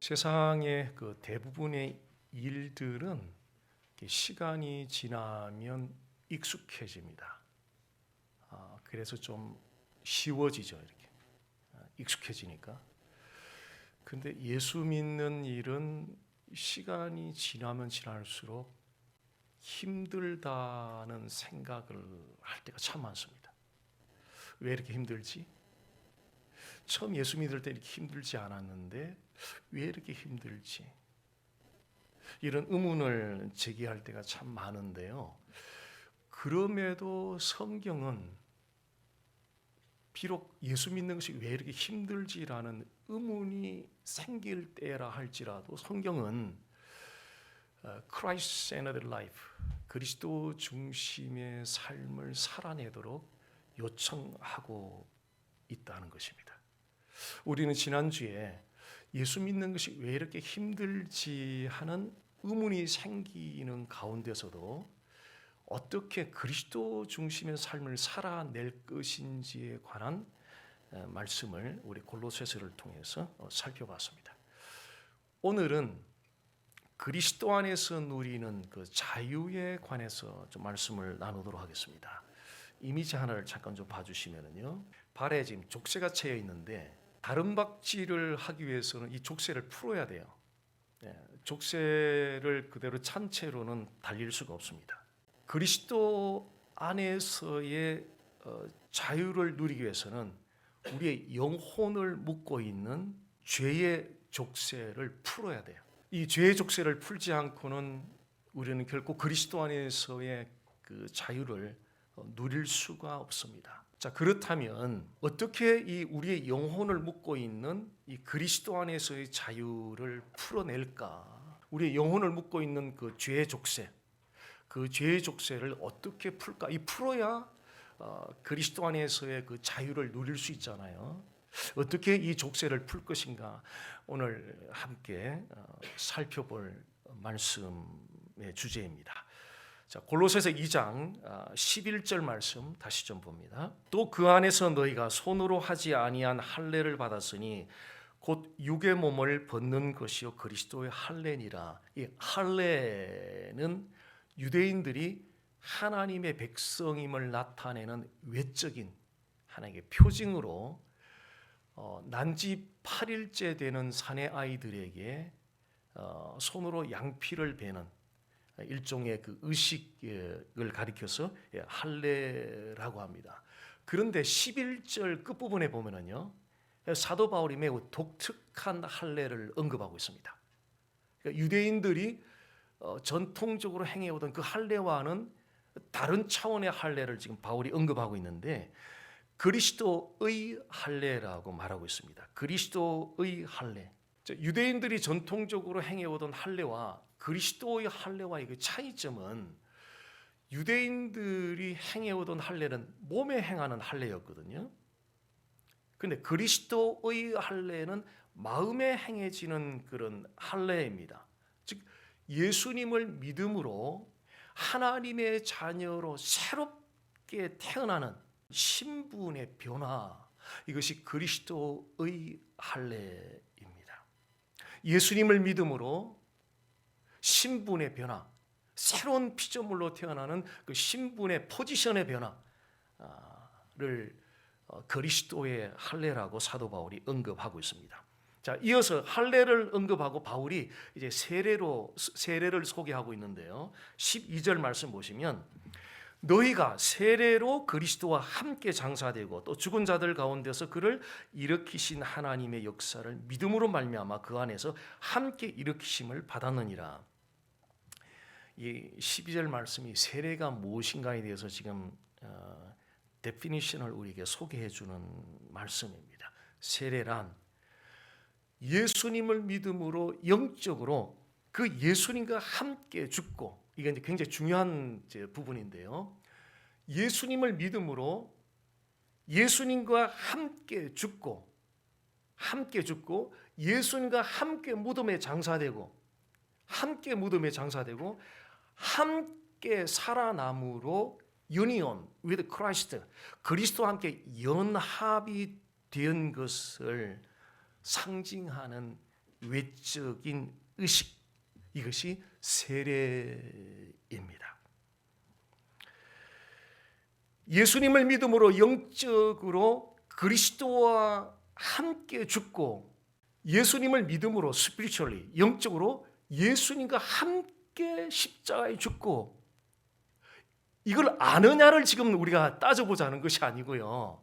세상의 그 대부분의 일들은 시간이 지나면 익숙해집니다. 그래서 좀 쉬워지죠, 이렇게 익숙해지니까. 근데 예수 믿는 일은 시간이 지나면 지날수록 힘들다는 생각을 할 때가 참 많습니다. 왜 이렇게 힘들지? 처음 예수 믿을 때 이렇게 힘들지 않았는데 왜 이렇게 힘들지? 이런 의문을 제기할 때가 참 많은데요. 그럼에도 성경은 비록 예수 믿는 것이 왜 이렇게 힘들지라는 의문이 생길 때라 할지라도 성경은 Christ-centered life, 그리스도 중심의 삶을 살아내도록 요청하고 있다는 것입니다. 우리는 지난주에 예수 믿는 것이 왜 이렇게 힘들지 하는 의문이 생기는 가운데서도 어떻게 그리스도 중심의 삶을 살아낼 것인지에 관한 말씀을 우리 골로새서를 통해서 살펴봤습니다. 오늘은 그리스도 안에서 누리는 그 자유에 관해서 좀 말씀을 나누도록 하겠습니다. 이미지 하나를 잠깐 좀 봐주시면요, 발에 지금 족쇄가 채여 있는데 다름박질을 하기 위해서는 이 족쇄를 풀어야 돼요. 족쇄를 그대로 찬 채로는 달릴 수가 없습니다. 그리스도 안에서의 자유를 누리기 위해서는 우리의 영혼을 묶고 있는 죄의 족쇄를 풀어야 돼요. 이 죄의 족쇄를 풀지 않고는 우리는 결코 그리스도 안에서의 그 자유를 누릴 수가 없습니다. 자, 그렇다면 어떻게 이 우리의 영혼을 묶고 있는 이 그리스도 안에서의 자유를 풀어낼까? 우리의 영혼을 묶고 있는 그 죄의 족쇄, 그 죄의 족쇄를 어떻게 풀까? 이 풀어야 그리스도 안에서의 그 자유를 누릴 수 있잖아요. 어떻게 이 족쇄를 풀 것인가? 오늘 함께 살펴볼 말씀의 주제입니다. 자, 골로새서 2장 11절 말씀 다시 좀 봅니다. 또 그 안에서 너희가 손으로 하지 아니한 할례를 받았으니 곧 육의 몸을 벗는 것이요 그리스도의 할례니라. 이 할례는 유대인들이 하나님의 백성임을 나타내는 외적인 하나님의 표징으로 난지 8일째 되는 사내 아이들에게 손으로 양피를 베는 일종의 그 의식을 가리켜서 할례라고 합니다. 그런데 11절 끝부분에 보면은요, 사도 바울이 매우 독특한 할례를 언급하고 있습니다. 그러니까 유대인들이 전통적으로 행해오던 그 할례와는 다른 차원의 할례를 지금 바울이 언급하고 있는데 그리스도의 할례라고 말하고 있습니다. 그리스도의 할례. 유대인들이 전통적으로 행해오던 할례와 그리스도의 할례와의 그 차이점은 유대인들이 행해오던 할례는 몸에 행하는 할례였거든요. 그런데 그리스도의 할례는 마음에 행해지는 그런 할례입니다. 즉 예수님을 믿음으로 하나님의 자녀로 새롭게 태어나는 신분의 변화, 이것이 그리스도의 할례입니다. 예수님을 믿음으로 신분의 변화, 새로운 피조물로 태어나는 그 신분의 포지션의 변화를 그리스도의 할례라고 사도 바울이 언급하고 있습니다. 자, 이어서 할례를 언급하고 바울이 이제 세례를 소개하고 있는데요. 12절 말씀 보시면 너희가 세례로 그리스도와 함께 장사되고 또 죽은 자들 가운데서 그를 일으키신 하나님의 역사를 믿음으로 말미암아 그 안에서 함께 일으키심을 받았느니라. 이 12절 말씀이 세례가 무엇인가에 대해서 지금 데피니션을 우리에게 소개해 주는 말씀입니다. 세례란 예수님을 믿음으로 영적으로 그 예수님과 함께 죽고, 이게 이제 굉장히 중요한 부분인데요. 예수님을 믿음으로 예수님과 함께 죽고 예수님과 함께 무덤에 장사되고 함께 살아남으로 유니온 with Christ, 그리스도와 함께 연합이 된 것을 상징하는 외적인 의식, 이것이 세례입니다. 예수님을 믿음으로 영적으로 그리스도와 함께 죽고, 예수님을 믿음으로 스피리추얼리 영적으로 예수님과 함께 십자가에 죽고, 이걸 아느냐를 지금 우리가 따져보자는 것이 아니고요,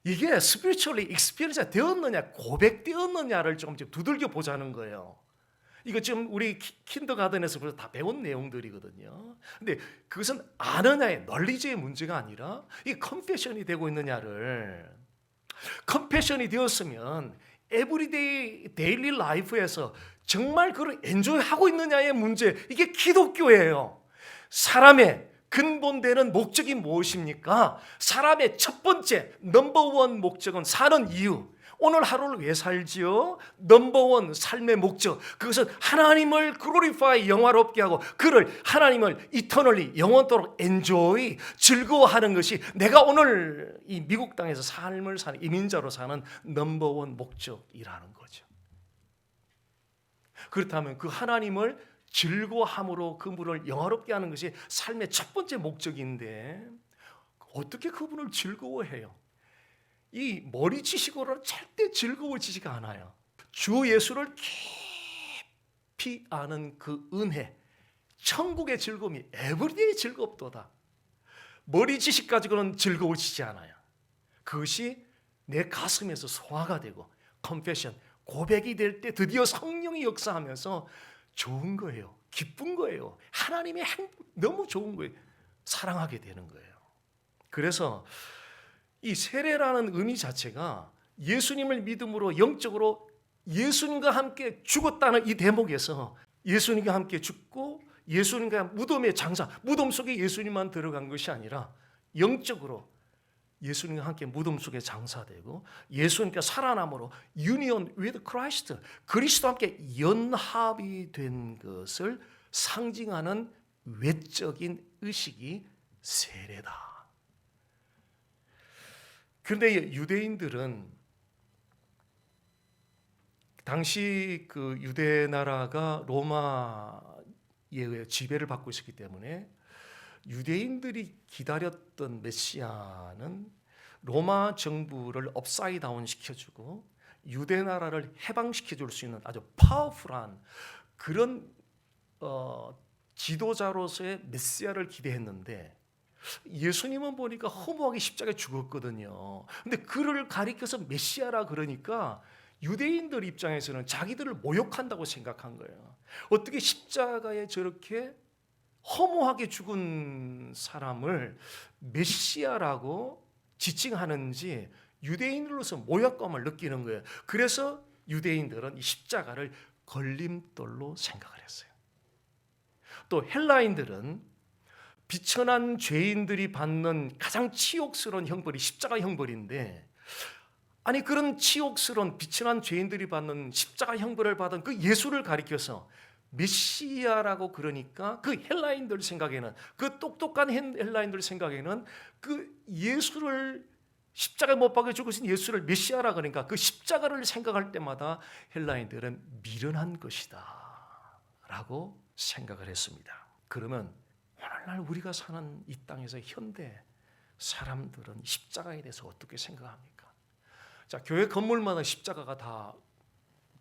이게 스피리추얼리 익스피리언스가 되었느냐, 고백되었느냐를 좀 두들겨 보자는 거예요. 이거 지금 우리 킨더가든에서 벌써 다 배운 내용들이거든요. 근데 그것은 아느냐의 널리지의 문제가 아니라 이 컨페션이 되고 있느냐를, 컨페션이 되었으면 에브리데이 데일리 라이프에서 정말 그걸 엔조이하고 있느냐의 문제, 이게 기독교예요. 사람의 근본되는 목적이 무엇입니까? 사람의 첫 번째 넘버원 목적은 사는 이유. 오늘 하루를 왜 살지요? 넘버원 삶의 목적, 그것은 하나님을 글로리파이 영화롭게 하고 그를 하나님을 이터널리 영원토록 엔조이 즐거워하는 것이 내가 오늘 이 미국 땅에서 삶을 사는 이민자로 사는 넘버원 목적이라는 거죠. 그렇다면 그 하나님을 즐거워함으로 그분을 영화롭게 하는 것이 삶의 첫 번째 목적인데 어떻게 그분을 즐거워해요? 이 머리 지식으로는 절대 즐거워지지가 않아요. 주 예수를 깊이 아는 그 은혜, 천국의 즐거움이 에브리데이 즐겁도다. 머리 지식 가지고는 즐거워지지 않아요. 그것이 내 가슴에서 소화가 되고 컨페션, 고백이 될 때 드디어 성령이 역사하면서 좋은 거예요. 기쁜 거예요. 하나님의 너무 좋은 거예요. 사랑하게 되는 거예요. 그래서 이 세례라는 의미 자체가 예수님을 믿음으로 영적으로 예수님과 함께 죽었다는 이 대목에서 예수님과 함께 죽고 예수님과 무덤의 장사, 무덤 속에 예수님만 들어간 것이 아니라 영적으로 예수님과 함께 무덤 속에 장사되고 예수님과 살아남으로 유니온 with Christ, 그리스도와 함께 연합이 된 것을 상징하는 외적인 의식이 세례다. 그런데 유대인들은 당시 그 유대 나라가 로마에 의해 지배를 받고 있었기 때문에 유대인들이 기다렸던 메시아는 로마 정부를 업사이드 다운 시켜주고 유대 나라를 해방시켜 줄 수 있는 아주 파워풀한 그런 지도자로서의 메시아를 기대했는데 예수님은 보니까 허무하게 십자가에 죽었거든요. 근데 그를 가리켜서 메시아라 그러니까 유대인들 입장에서는 자기들을 모욕한다고 생각한 거예요. 어떻게 십자가에 저렇게 허무하게 죽은 사람을 메시아라고 지칭하는지 유대인으로서 모욕감을 느끼는 거예요. 그래서 유대인들은 이 십자가를 걸림돌로 생각을 했어요. 또 헬라인들은 비천한 죄인들이 받는 가장 치욕스러운 형벌이 십자가 형벌인데, 아니 그런 치욕스러운 비천한 죄인들이 받는 십자가 형벌을 받은 그 예수를 가리켜서 메시아라고 그러니까 그 헬라인들 생각에는, 그 똑똑한 헬라인들 생각에는 그 예수를 십자가에 못 박혀 죽으신 예수를 메시아라 그러니까 그 십자가를 생각할 때마다 헬라인들은 미련한 것이다 라고 생각을 했습니다. 그러면 오늘날 우리가 사는 이 땅에서 현대 사람들은 십자가에 대해서 어떻게 생각합니까? 자, 교회 건물마다 십자가가 다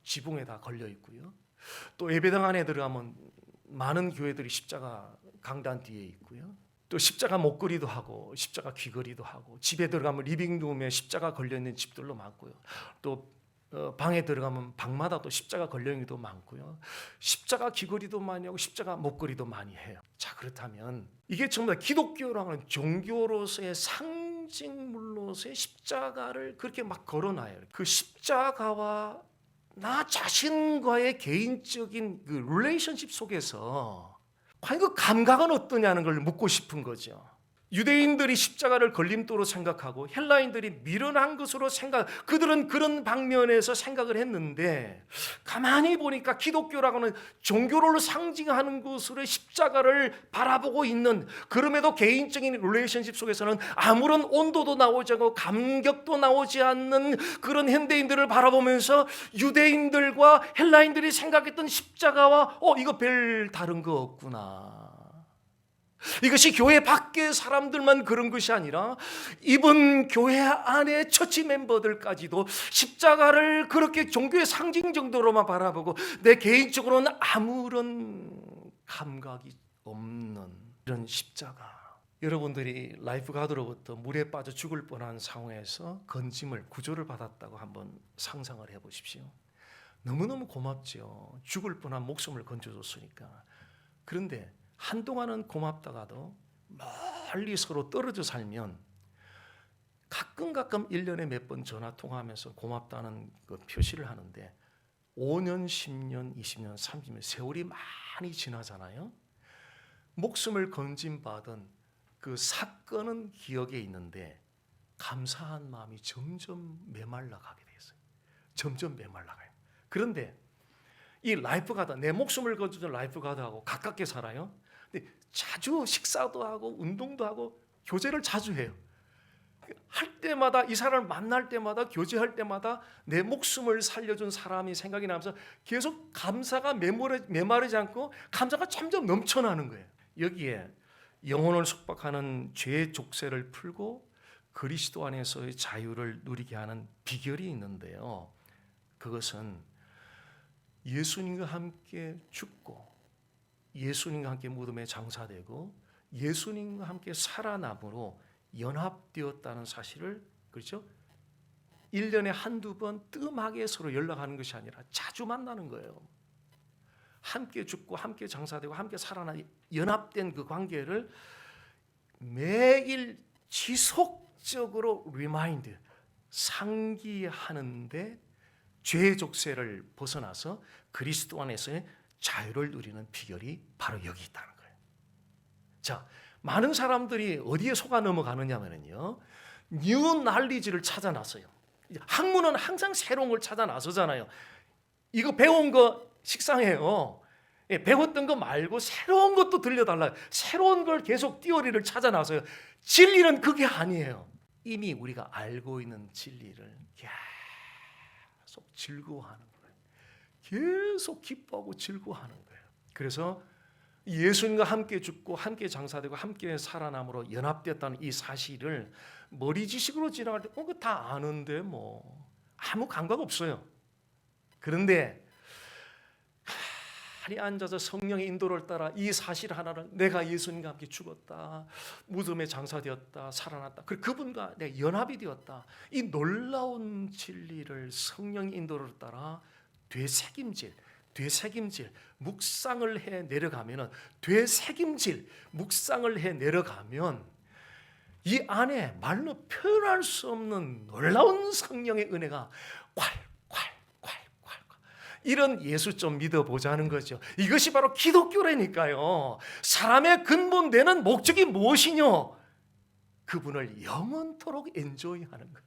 지붕에 다 걸려 있고요. 또 예배당 안에 들어가면 많은 교회들이 십자가 강단 뒤에 있고요. 또 십자가 목걸이도 하고 십자가 귀걸이도 하고, 집에 들어가면 리빙룸에 십자가 걸려 있는 집들도 많고요. 또 방에 들어가면 방마다 또 십자가 걸려 있는 것도 많고요. 십자가 귀걸이도 많이 하고 십자가 목걸이도 많이 해요. 자, 그렇다면 이게 정말 기독교라는 종교로서의 상징물로서의 십자가를 그렇게 막 걸어놔요. 그 십자가와 나 자신과의 개인적인 그 릴레이션십 속에서 과연 그 감각은 어떠냐는 걸 묻고 싶은 거죠. 유대인들이 십자가를 걸림돌로 생각하고 헬라인들이 미련한 것으로 그들은 그런 방면에서 생각을 했는데, 가만히 보니까 기독교라고는 종교를 상징하는 것으로 십자가를 바라보고 있는, 그럼에도 개인적인 릴레이션십 속에서는 아무런 온도도 나오지 않고 감격도 나오지 않는 그런 현대인들을 바라보면서 유대인들과 헬라인들이 생각했던 십자가와 이거 별 다른 거 없구나. 이것이 교회 밖의 사람들만 그런 것이 아니라 이번 교회 안에 처치 멤버들까지도 십자가를 그렇게 종교의 상징 정도로만 바라보고 내 개인적으로는 아무런 감각이 없는 이런 십자가. 여러분들이 라이프가드로부터 물에 빠져 죽을 뻔한 상황에서 건짐을, 구조를 받았다고 한번 상상을 해보십시오. 너무너무 고맙죠. 죽을 뻔한 목숨을 건져줬으니까. 그런데 한동안은 고맙다가도 멀리 서로 떨어져 살면 가끔 1년에 몇 번 전화 통화하면서 고맙다는 그 표시를 하는데 5년, 10년, 20년, 30년 세월이 많이 지나잖아요. 목숨을 건짐받은 그 사건은 기억에 있는데 감사한 마음이 점점 메말라가게 됐어요. 점점 메말라가요. 그런데 이 라이프가드, 내 목숨을 건져준 라이프가드하고 가깝게 살아요. 근데 자주 식사도 하고 운동도 하고 교제를 자주 해요. 할 때마다, 이 사람을 만날 때마다, 교제할 때마다 내 목숨을 살려준 사람이 생각이 나면서 계속 감사가 메마르지 않고 감사가 점점 넘쳐나는 거예요. 여기에 영혼을 속박하는 죄의 족쇄를 풀고 그리스도 안에서의 자유를 누리게 하는 비결이 있는데요. 그것은 예수님과 함께 죽고 예수님과 함께 무덤에 장사되고 예수님과 함께 살아남으로 연합되었다는 사실을, 그렇죠? 1년에 한두 번 뜸하게 서로 연락하는 것이 아니라 자주 만나는 거예요. 함께 죽고 함께 장사되고 함께 살아나는 연합된 그 관계를 매일 지속적으로 리마인드, 상기하는데 죄의 족쇄를 벗어나서 그리스도 안에서의 자유를 누리는 비결이 바로 여기 있다는 거예요. 자, 많은 사람들이 어디에 속아 넘어가느냐면요, 뉴 날리지를 찾아 나서요. 학문은 항상 새로운 걸 찾아 나서잖아요. 이거 배운 거 식상해요. 배웠던 거 말고 새로운 것도 들려달라요. 새로운 걸 계속 띠어리를 찾아 나서요. 진리는 그게 아니에요. 이미 우리가 알고 있는 진리를 계속 즐거워하는 거예요. 계속 기뻐하고 즐거워하는 거예요. 그래서 예수님과 함께 죽고 함께 장사되고 함께 살아남으로 연합됐다는 이 사실을 머리지식으로 지나갈 때 그거 다 아는데 뭐 아무 감각 없어요. 그런데 가만히 앉아서 성령의 인도를 따라 이 사실 하나를, 내가 예수님과 함께 죽었다, 무덤에 장사되었다, 살아났다, 그리고 그분과 내가 연합이 되었다, 이 놀라운 진리를 성령의 인도를 따라 되새김질, 묵상을 해 내려가면은, 묵상을 해 내려가면 이 안에 말로 표현할 수 없는 놀라운 성령의 은혜가 콸 이런 예수 좀 믿어보자는 거죠. 이것이 바로 기독교라니까요. 사람의 근본되는 목적이 무엇이뇨? 그분을 영원토록 엔조이하는 것,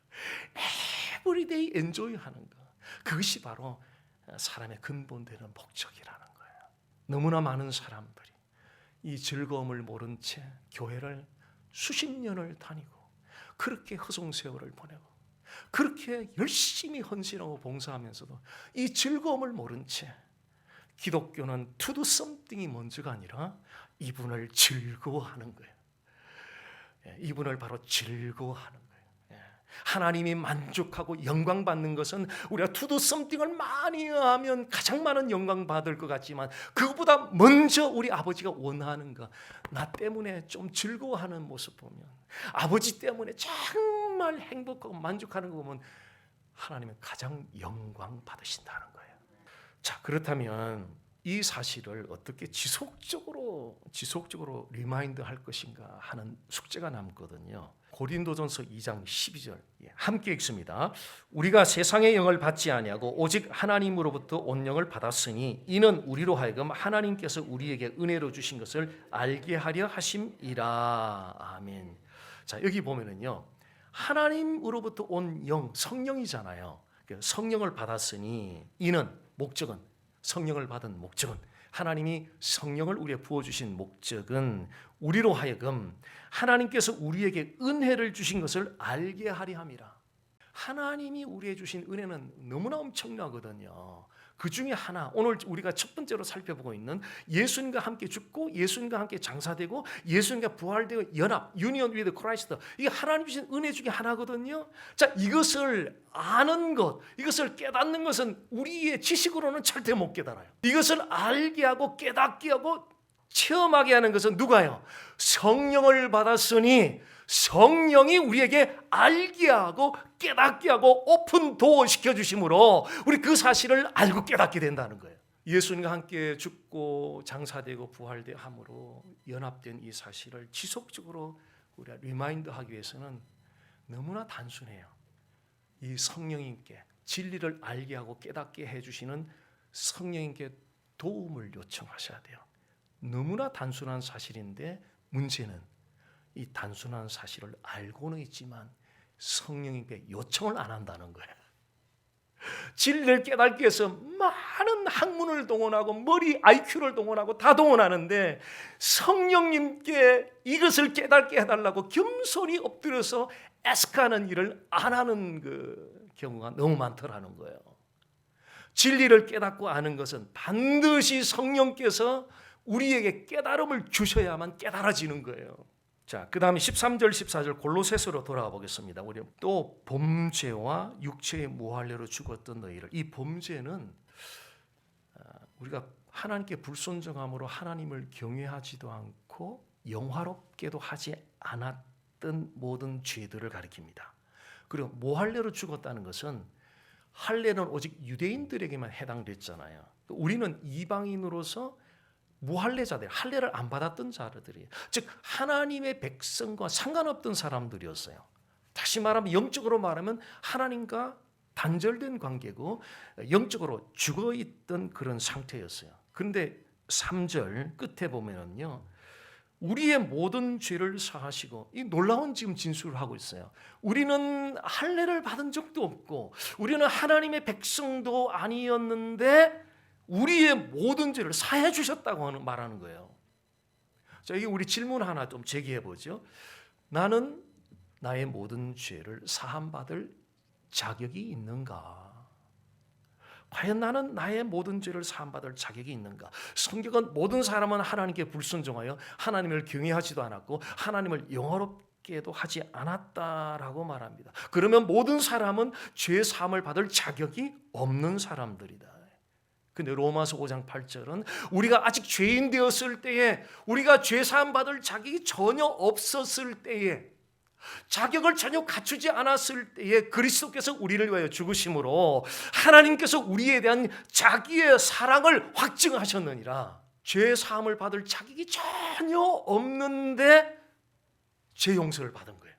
에브리데이 엔조이하는 것, 그것이 바로 사람의 근본되는 목적이라는 거예요. 너무나 많은 사람들이 이 즐거움을 모른 채 교회를 수십 년을 다니고 그렇게 허송세월을 보내고 그렇게 열심히 헌신하고 봉사하면서도 이 즐거움을 모른 채 기독교는 to do something이 먼저가 아니라 이분을 즐거워하는 거예요. 이분을 바로 즐거워하는 거예요. 하나님이 만족하고 영광 받는 것은 우리가 to do something을 많이 하면 가장 많은 영광 받을 것 같지만 그것보다 먼저 우리 아버지가 원하는 것, 나 때문에 좀 즐거워하는 모습 보면, 아버지 때문에 정말 행복하고 만족하는 거 보면 하나님은 가장 영광 받으신다는 거예요. 자, 그렇다면 이 사실을 어떻게 지속적으로 리마인드 할 것인가 하는 숙제가 남거든요. 고린도전서 2장 12절 함께 읽습니다. 우리가 세상의 영을 받지 아니하고 오직 하나님으로부터 온 영을 받았으니 이는 우리로 하여금 하나님께서 우리에게 은혜로 주신 것을 알게 하려 하심이라. 아멘. 자, 여기 보면은요, 하나님으로부터 온 영, 성령이잖아요. 성령을 받았으니 이는 목적은, 성령을 받은 목적은, 하나님이 성령을 우리에 부어주신 목적은 우리로 하여금 하나님께서 우리에게 은혜를 주신 것을 알게 하려 함이라. 하나님이 우리에게 주신 은혜는 너무나 엄청나거든요. 그 중에 하나, 오늘 우리가 첫 번째로 살펴보고 있는 예수님과 함께 죽고 예수님과 함께 장사되고 예수님과 부활되고 연합, 유니언 위드 크라이스트, 이게 하나님 주신 은혜 중에 하나거든요. 자, 이것을 아는 것, 이것을 깨닫는 것은 우리의 지식으로는 절대 못 깨달아요. 이것을 알게 하고 깨닫게 하고 체험하게 하는 것은 누가요? 성령을 받았으니 성령이 우리에게 알게 하고 깨닫게 하고 오픈 도어 시켜주심으로 우리 그 사실을 알고 깨닫게 된다는 거예요. 예수님과 함께 죽고 장사되고 부활함으로 연합된 이 사실을 지속적으로 우리가 리마인드하기 위해서는 너무나 단순해요. 이 성령님께 진리를 알게 하고 깨닫게 해주시는 성령님께 도움을 요청하셔야 돼요. 너무나 단순한 사실인데 문제는 이 단순한 사실을 알고는 있지만 성령님께 요청을 안 한다는 거예요. 진리를 깨닫기 위해서 많은 학문을 동원하고 머리 IQ를 동원하고 다 동원하는데 성령님께 이것을 깨닫게 해달라고 겸손히 엎드려서 애스카는 일을 안 하는 그 경우가 너무 많더라는 거예요. 진리를 깨닫고 아는 것은 반드시 성령께서 우리에게 깨달음을 주셔야만 깨달아지는 거예요. 자, 그 다음에 13절 14절 골로새서로 돌아가 보겠습니다. 우리 또 범죄와 육체의 무할례로 죽었던 너희를, 이 범죄는 우리가 하나님께 불순종함으로 하나님을 경외하지도 않고 영화롭게도 하지 않았던 모든 죄들을 가리킵니다. 그리고 무할례로 죽었다는 것은 할례는 오직 유대인들에게만 해당됐잖아요. 우리는 이방인으로서 무할례자들, 할례를 안 받았던 자들이에요. 즉 하나님의 백성과 상관없던 사람들이었어요. 다시 말하면 영적으로 말하면 하나님과 단절된 관계고 영적으로 죽어있던 그런 상태였어요. 그런데 3절 끝에 보면은요, 우리의 모든 죄를 사하시고, 이 놀라운 지금 진술을 하고 있어요. 우리는 할례를 받은 적도 없고 우리는 하나님의 백성도 아니었는데 우리의 모든 죄를 사해 주셨다고 말하는 거예요. 자, 이게 우리 질문 하나 좀 제기해 보죠. 나는 나의 모든 죄를 사함 받을 자격이 있는가? 과연 나는 나의 모든 죄를 사함 받을 자격이 있는가? 성경은 모든 사람은 하나님께 불순종하여 하나님을 경외하지도 않았고 하나님을 영화롭게도 하지 않았다라고 말합니다. 그러면 모든 사람은 죄 사함을 받을 자격이 없는 사람들이다. 근데 로마서 5장 8절은 우리가 아직 죄인 되었을 때에, 우리가 죄 사함 받을 자격이 전혀 없었을 때에, 자격을 전혀 갖추지 않았을 때에 그리스도께서 우리를 위하여 죽으심으로 하나님께서 우리에 대한 자기의 사랑을 확증하셨느니라. 죄 사함을 받을 자격이 전혀 없는데 죄 용서를 받은 거예요.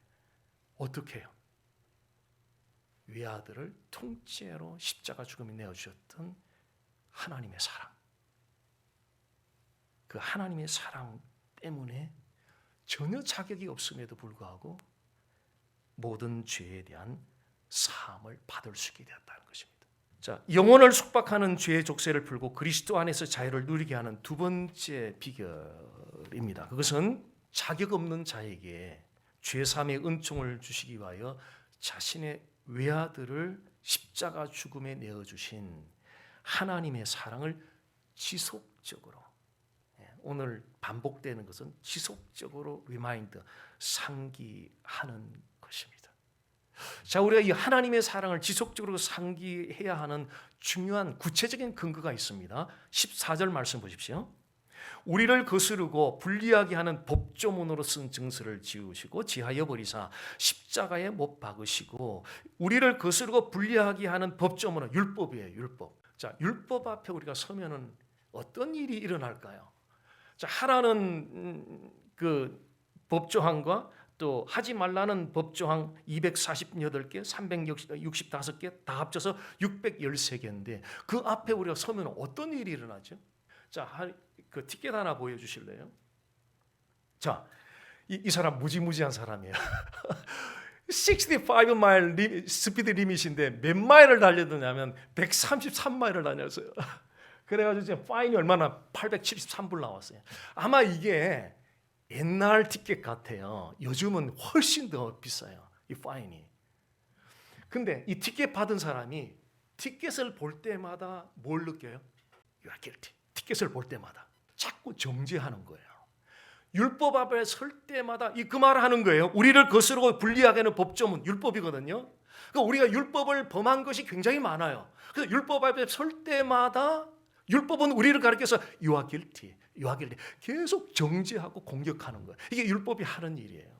어떻게 해요? 외아들을 통째로 십자가 죽음에 내어주셨던 하나님의 사랑, 그 하나님의 사랑 때문에 전혀 자격이 없음에도 불구하고 모든 죄에 대한 사함을 받을 수 있게 되었다는 것입니다. 자, 영혼을 속박하는 죄의 족쇄를 풀고 그리스도 안에서 자유를 누리게 하는 두 번째 비결입니다. 그것은 자격 없는 자에게 죄 사함의 은총을 주시기 위하여 자신의 외아들을 십자가 죽음에 내어주신 하나님의 사랑을 지속적으로, 오늘 반복되는 것은 지속적으로 리마인드, 상기하는 것입니다. 자, 우리가 이 하나님의 사랑을 지속적으로 상기해야 하는 중요한 구체적인 근거가 있습니다. 14절 말씀 보십시오. 우리를 거스르고 불리하게 하는 법조문으로 쓴 증서를 지우시고 지하여 버리사 십자가에 못 박으시고, 우리를 거스르고 불리하게 하는 법조문은 율법이에요. 율법. 자, 율법 앞에 우리가 서면은 어떤 일이 일어날까요? 자, 하나는 그 법조항과 또 하지 말라는 법조항 248개, 365개 다 합쳐서 613개인데 그 앞에 우리가 서면 어떤 일이 일어나죠? 자, 그 티켓 하나 보여주실래요? 자, 이 사람 무지무지한 사람이에요. 65마일 스피드 리밋인데 몇 마일을 달렸느냐면 133마일을 다녔어요. 그래가지고 이제 파인이 얼마나 873불 나왔어요. 아마 이게 옛날 티켓 같아요. 요즘은 훨씬 더 비싸요, 이 파인이. 근데 이 티켓 받은 사람이 티켓을 볼 때마다 뭘 느껴요? You are guilty. 티켓을 볼 때마다 자꾸 정죄하는 거예요. 율법 앞에 설 때마다 그 말을 하는 거예요. 우리를 거스르고 불리하게 하는 법조문, 율법이거든요. 그러니까 우리가 율법을 범한 것이 굉장히 많아요. 그래서 율법 앞에 설 때마다 율법은 우리를 가리켜서 You are guilty, you are guilty. 계속 정죄하고 공격하는 거예요. 이게 율법이 하는 일이에요.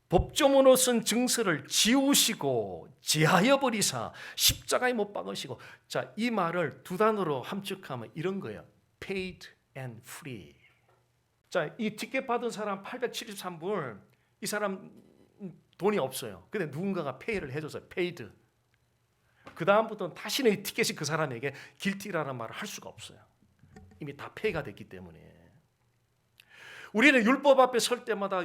법조문으로 쓴 증서를 지우시고 제하여 버리사 십자가에 못 박으시고. 자, 이 말을 두 단어로 함축하면 이런 거예요. Paid and free. 자, 이 티켓 받은 사람 873불, 이 사람 돈이 없어요. 근데 누군가가 페이를 해줘서 paid. 그 다음부터는 다시는 이 티켓이 그 사람에게 guilty라는 말을 할 수가 없어요. 이미 다 페이가 됐기 때문에. 우리는 율법 앞에 설 때마다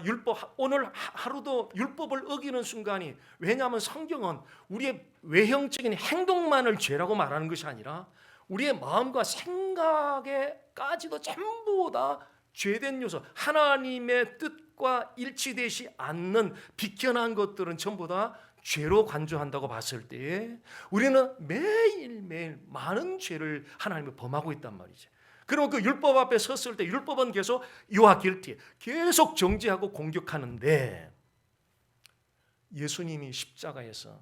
오늘 하루도 율법을 어기는 순간이, 왜냐하면 성경은 우리의 외형적인 행동만을 죄라고 말하는 것이 아니라 우리의 마음과 생각에까지도 전부 다 죄된 요소, 하나님의 뜻과 일치되지 않는 비껴난 것들은 전부 다 죄로 간주한다고 봤을 때 우리는 매일매일 많은 죄를 하나님을 범하고 있단 말이죠. 그러면 그 율법 앞에 섰을 때 율법은 계속 You are guilty, 계속 정죄하고 공격하는데 예수님이 십자가에서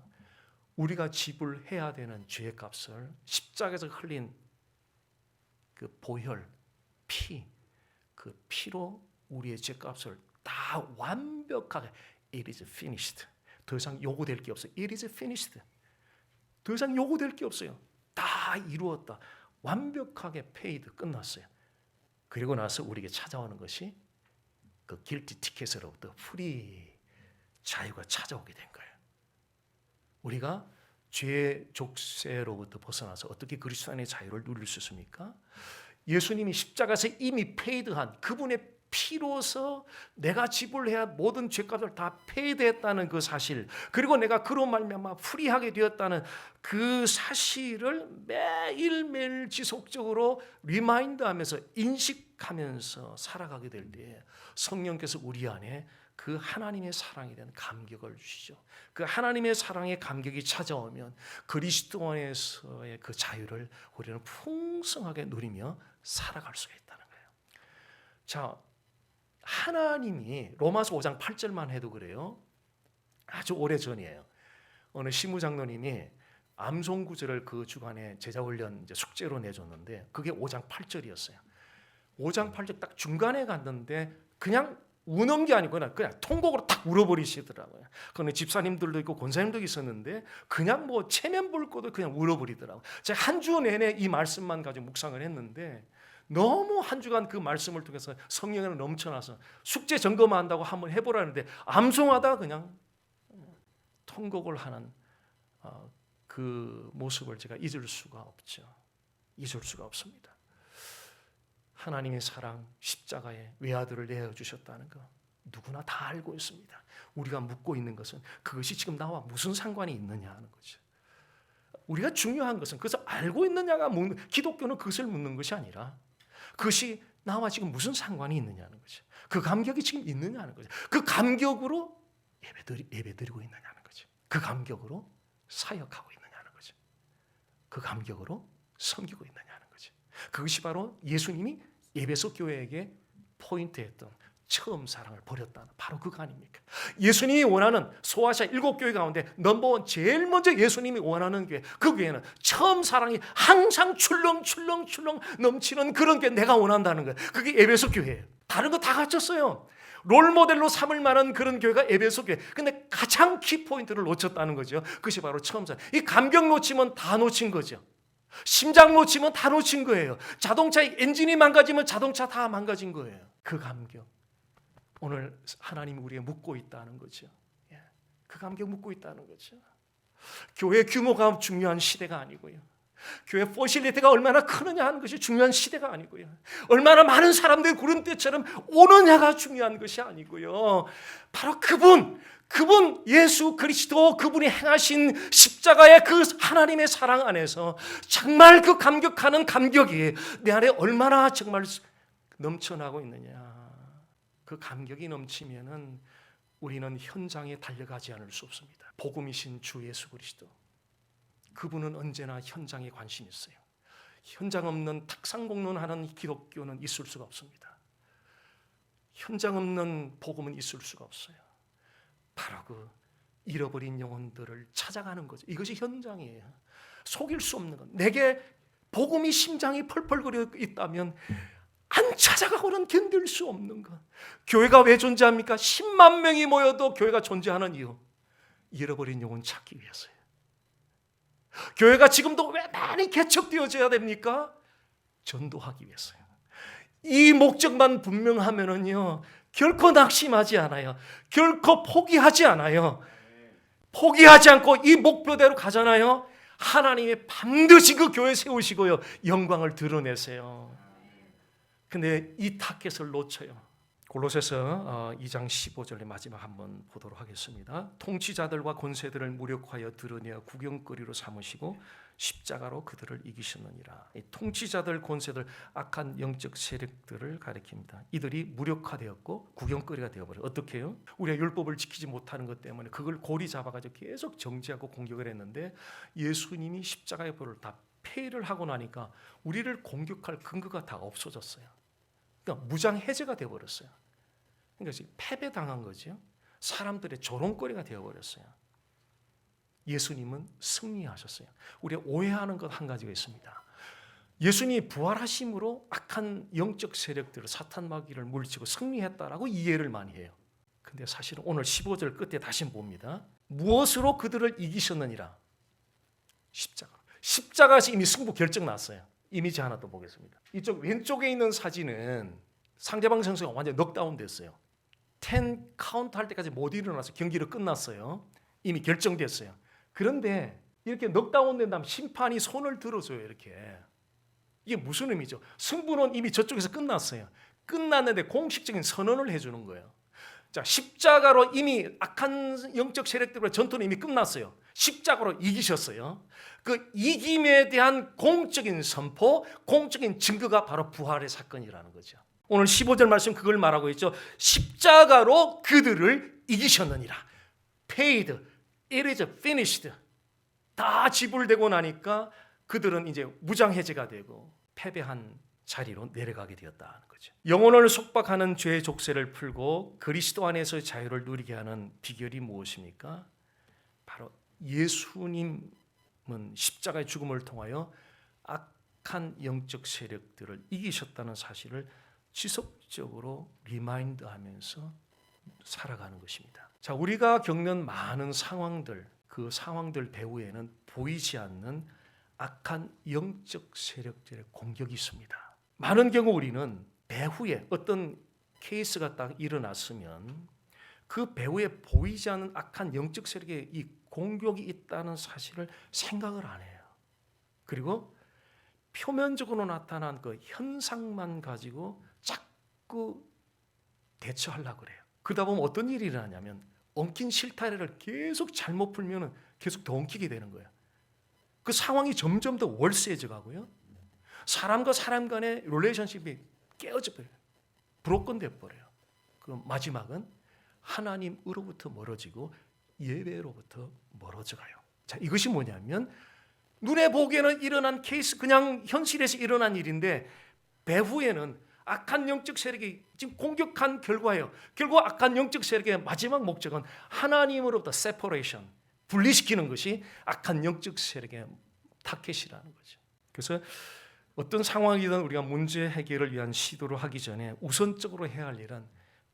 우리가 지불해야 되는 죄의 값을, 십자가에서 흘린 그 보혈, 피, 그 피로 우리의 죄값을 다 완벽하게 It is finished. 더 이상 요구될 게 없어요. It is finished. 더 이상 요구될 게 없어요. 다 이루었다. 완벽하게 paid, 끝났어요. 그리고 나서 우리에게 찾아오는 것이 그 guilty 티켓으로부터 free, 자유가 찾아오게 된 거예요. 우리가 죄의 족쇄로부터 벗어나서 어떻게 그리스도 안의 자유를 누릴 수 있습니까? 예수님이 십자가에서 이미 페이드한 그분의 피로서 내가 지불해야 모든 죄값을 다 페이드했다는 그 사실, 그리고 내가 그로 말미암아 프리하게 되었다는 그 사실을 매일매일 지속적으로 리마인드하면서 인식하면서 살아가게 될 때 성령께서 우리 안에 그 하나님의 사랑에 대한 감격을 주시죠. 그 하나님의 사랑의 감격이 찾아오면 그리스도 안에서의 그 자유를 우리는 풍성하게 누리며 살아갈 수가 있다는 거예요. 자, 하나님이 로마서 5장 8절만 해도 그래요. 아주 오래전이에요. 어느 시무장로님이 암송 구절을 그 주간에 제자훈련 숙제로 내줬는데 그게 5장 8절이었어요. 5장 8절 딱 중간에 갔는데 그냥 우는 게 아니고 그냥 통곡으로 딱 울어버리시더라고요. 그런데 집사님들도 있고 권사님도 있었는데 그냥 뭐 체면 볼 것도 그냥 울어버리더라고요. 제가 한 주 내내 이 말씀만 가지고 묵상을 했는데 너무 한 주간 그 말씀을 통해서 성령을 넘쳐나서 숙제 점검한다고 한번 해보라는데 암송하다 그냥 통곡을 하는 그 모습을 제가 잊을 수가 없죠. 잊을 수가 없습니다. 하나님의 사랑, 십자가에 외아들을 내어주셨다는 거 누구나 다 알고 있습니다. 우리가 묻고 있는 것은 그것이 지금 나와 무슨 상관이 있느냐 하는 거죠. 우리가 중요한 것은 그것을 알고 있느냐가 묻는, 기독교는 그것을 묻는 것이 아니라 그것이 나와 지금 무슨 상관이 있느냐는 거죠. 그 감격이 지금 있느냐는 거죠. 그 감격으로 예배드리고 있느냐는 거죠. 그 감격으로 사역하고 있느냐는 거죠. 그 감격으로 섬기고 있느냐는 거죠. 그것이 바로 예수님이 에베소 교회에게 포인트했던 처음 사랑을 버렸다는 바로 그거 아닙니까? 예수님이 원하는 소아시아 7교회 가운데 넘버원, 제일 먼저 예수님이 원하는 교회, 그 교회는 처음 사랑이 항상 출렁출렁 넘치는 그런 게 내가 원한다는 거예요. 그게 에베소 교회예요. 다른 거 다 갖췄어요. 롤모델로 삼을 만한 그런 교회가 에베소 교회. 근데 가장 키포인트를 놓쳤다는 거죠. 그것이 바로 처음 사랑. 이 감격 놓치면 다 놓친 거죠. 심장 놓치면 다 놓친 거예요. 자동차의 엔진이 망가지면 자동차 다 망가진 거예요. 그 감격. 오늘 하나님이 우리에게 묻고 있다는 거죠. 예, 그 감격 묻고 있다는 거죠. 교회 규모가 중요한 시대가 아니고요, 교회 포실리티가 얼마나 크느냐 하는 것이 중요한 시대가 아니고요, 얼마나 많은 사람들이 구름대처럼 오느냐가 중요한 것이 아니고요, 바로 그분 예수 그리스도, 그분이 행하신 십자가의 그 하나님의 사랑 안에서 정말 그 감격하는 감격이 내 안에 얼마나 정말 넘쳐나고 있느냐. 그 감격이 넘치면은 우리는 현장에 달려가지 않을 수 없습니다. 복음이신 주 예수 그리스도, 그분은 언제나 현장에 관심이 있어요. 현장 없는 탁상 공론하는 기독교는 있을 수가 없습니다. 현장 없는 복음은 있을 수가 없어요. 바로 그 잃어버린 영혼들을 찾아가는 거죠. 이것이 현장이에요. 속일 수 없는 것. 내게 복음이 심장이 펄펄거려 있다면 안 찾아가고는 견딜 수 없는 것. 교회가 왜 존재합니까? 10만 명이 모여도 교회가 존재하는 이유, 잃어버린 영혼 찾기 위해서요. 교회가 지금도 왜 많이 개척되어져야 됩니까? 전도하기 위해서요. 이 목적만 분명하면은요, 결코 낙심하지 않아요. 결코 포기하지 않아요. 포기하지 않고 이 목표대로 가잖아요. 하나님이 반드시 그 교회 세우시고요, 영광을 드러내세요. 근데 이 타겟을 놓쳐요. 골로새서 2장 15절의 마지막 한번 보도록 하겠습니다. 통치자들과 권세들을 무력하여 드러내어 구경거리로 삼으시고 십자가로 그들을 이기셨느니라. 이 통치자들, 권세들, 악한 영적 세력들을 가리킵니다. 이들이 무력화되었고 구경거리가 되어버려요. 어떻게 해요? 우리가 율법을 지키지 못하는 것 때문에 그걸 고리 잡아가지고 계속 정죄하고 공격을 했는데, 예수님이 십자가의 벌을 다 폐를 하고 나니까 우리를 공격할 근거가 다 없어졌어요. 그러니까 무장 해제가 되어버렸어요. 그러니까 패배당한 거죠. 사람들의 조롱거리가 되어버렸어요. 예수님은 승리하셨어요. 우리가 오해하는 것 한 가지가 있습니다. 예수님이 부활하심으로 악한 영적 세력들을, 사탄 마귀를 물리치고 승리했다라고 이해를 많이 해요. 근데 사실은 오늘 15절 끝에 다시 봅니다. 무엇으로 그들을 이기셨느니라? 십자가에서 이미 승부 결정 났어요. 이미지 하나 또 보겠습니다. 이쪽 왼쪽에 있는 사진은 상대방 선수가 완전 넉다운 됐어요. 10 카운트 할 때까지 못 일어나서 경기를 끝났어요. 이미 결정됐어요. 그런데 이렇게 넉다운 된 다음 심판이 손을 들어줘요. 이렇게. 이게 무슨 의미죠? 승부는 이미 저쪽에서 끝났어요. 끝났는데 공식적인 선언을 해주는 거예요. 자, 십자가로 이미 악한 영적 세력들과 전투는 이미 끝났어요. 십자가로 이기셨어요. 그 이김에 대한 공적인 선포, 공적인 증거가 바로 부활의 사건이라는 거죠. 오늘 15절 말씀 그걸 말하고 있죠. 십자가로 그들을 이기셨느니라. Paid, it is finished. 다 지불되고 나니까 그들은 이제 무장해제가 되고 패배한 자리로 내려가게 되었다는 거죠. 영혼을 속박하는 죄의 족쇄를 풀고 그리스도 안에서 자유를 누리게 하는 비결이 무엇입니까? 바로 예수님은 십자가의 죽음을 통하여 악한 영적 세력들을 이기셨다는 사실을 지속적으로 리마인드하면서 살아가는 것입니다. 자, 우리가 겪는 많은 상황들, 그 상황들 배후에는 보이지 않는 악한 영적 세력들의 공격이 있습니다. 많은 경우 우리는 배후에 어떤 케이스가 딱 일어났으면 그 배후에 보이지 않는 악한 영적 세력의 이 공격이 있다는 사실을 생각을 안 해요. 그리고 표면적으로 나타난 그 현상만 가지고 자꾸 대처하려고 그래요. 그러다 보면 어떤 일이 일어나냐면 엉킨 실타래를 계속 잘못 풀면 계속 더 엉키게 되는 거예요. 그 상황이 점점 더 월세져 가고요. 사람과 사람 간의 릴레이션십이 깨어져 버려요. 브로큰 돼 버려요. 그 마지막은 하나님으로부터 멀어지고 예배로부터 멀어져 가요. 자, 이것이 뭐냐면 눈에 보기에는 일어난 케이스, 그냥 현실에서 일어난 일인데 배후에는 악한 영적 세력이 지금 공격한 결과예요. 결국 악한 영적 세력의 마지막 목적은 하나님으로부터 세퍼레이션, 분리시키는 것이 악한 영적 세력의 타겟이라는 거죠. 그래서 어떤 상황이든 우리가 문제 해결을 위한 시도를 하기 전에 우선적으로 해야 할 일은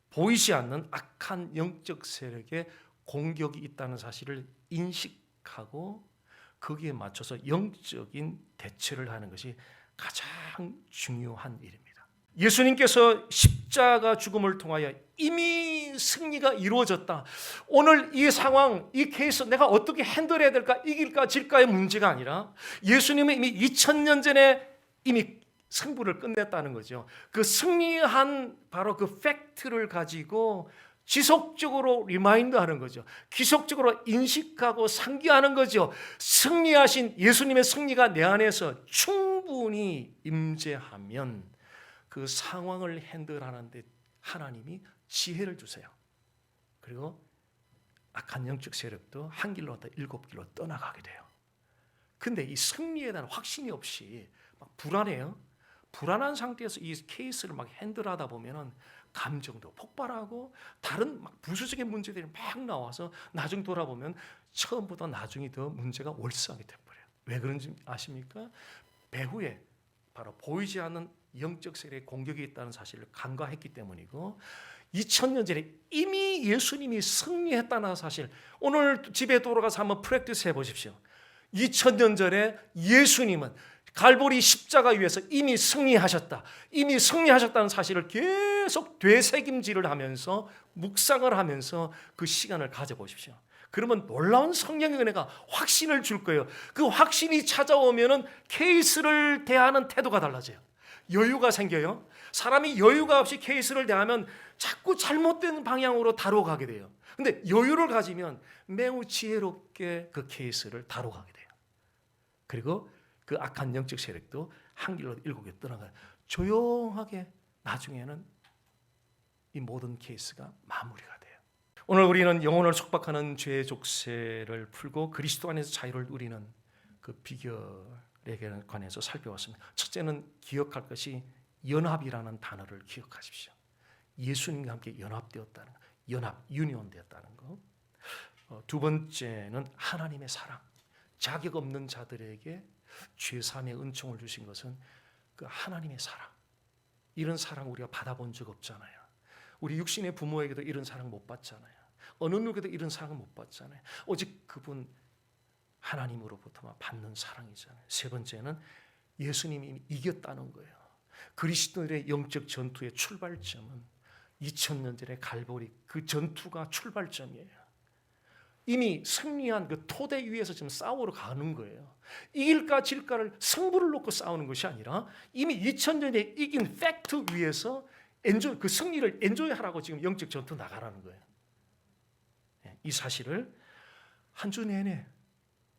보이지 않는 악한 영적 세력의 공격이 있다는 사실을 인식하고 거기에 맞춰서 영적인 대처를 하는 것이 가장 중요한 일입니다. 예수님께서 십자가 죽음을 통하여 이미 승리가 이루어졌다. 오늘 이 상황, 이 케이스 내가 어떻게 핸들해야 될까? 이길까 질까의 문제가 아니라 예수님은 이미 2000년 전에 이미 승부를 끝냈다는 거죠. 그 승리한 바로 그 팩트를 가지고 지속적으로 리마인드하는 거죠. 지속적으로 인식하고 상기하는 거죠. 승리하신 예수님의 승리가 내 안에서 충분히 임재하면 그 상황을 핸들하는데 하나님이 지혜를 주세요. 그리고 악한 영적 세력도 한 길로 갔다 7길로 떠나가게 돼요. 근데 이 승리에 대한 확신이 없이 막 불안해요. 불안한 상태에서 이 케이스를 막 핸들하다 보면은 감정도 폭발하고 다른 막 부수적인 문제들이 막 나와서 나중 돌아보면 처음보다 나중이 더 문제가 월성하게 돼버려요. 왜 그런지 아십니까? 배후에 바로 보이지 않는 영적 세력의 공격이 있다는 사실을 간과했기 때문이고 2000년 전에 이미 예수님이 승리했다는 사실, 오늘 집에 돌아가서 한번 프랙티스 해보십시오. 2000년 전에 예수님은 갈보리 십자가 위에서 이미 승리하셨다. 이미 승리하셨다는 사실을 계속 되새김질을 하면서 묵상을 하면서 그 시간을 가져보십시오. 그러면 놀라운 성령의 은혜가 확신을 줄 거예요. 그 확신이 찾아오면은 케이스를 대하는 태도가 달라져요. 여유가 생겨요. 사람이 여유가 없이 케이스를 대하면 자꾸 잘못된 방향으로 다뤄가게 돼요. 근데 여유를 가지면 매우 지혜롭게 그 케이스를 다뤄가게 돼요. 그리고 그 악한 영적 세력도 한 길로 7개 떠나가요. 조용하게 나중에는 이 모든 케이스가 마무리가 돼요. 오늘 우리는 영혼을 속박하는 죄의 족쇄를 풀고 그리스도 안에서 자유를 누리는 그 비결에 관해서 살펴봤습니다. 첫째는 기억할 것이 연합이라는 단어를 기억하십시오. 예수님과 함께 연합되었다는 거, 연합, 유니온되었다는 거. 두 번째는 하나님의 사랑. 자격 없는 자들에게 죄사함의 은총을 주신 것은 그 하나님의 사랑. 이런 사랑 우리가 받아본 적 없잖아요. 우리 육신의 부모에게도 이런 사랑 못 받잖아요. 어느 누구에게도 이런 사랑을 못 받잖아요. 오직 그분 하나님으로부터만 받는 사랑이잖아요. 세 번째는 예수님이 이겼다는 거예요. 그리스도인의 영적 전투의 출발점은 2000년 전의 갈보리 그 전투가 출발점이에요. 이미 승리한 그 토대 위에서 지금 싸우러 가는 거예요. 이길까 질까를 승부를 놓고 싸우는 것이 아니라 이미 2000년에 이긴 팩트 위에서 그 승리를 엔조이하라고 지금 영적 전투 나가라는 거예요. 이 사실을 한 주 내내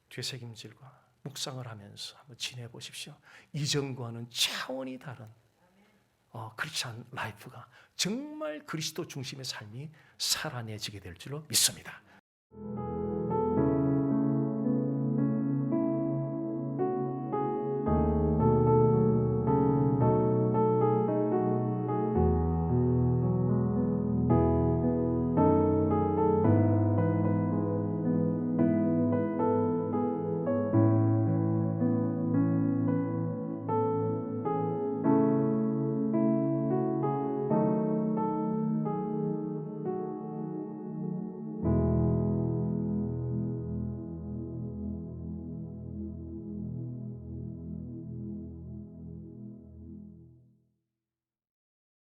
되새김질과 묵상을 하면서 한번 지내보십시오. 이전과는 차원이 다른 크리스찬 라이프가 정말 그리스도 중심의 삶이 살아내지게 될 줄로 믿습니다.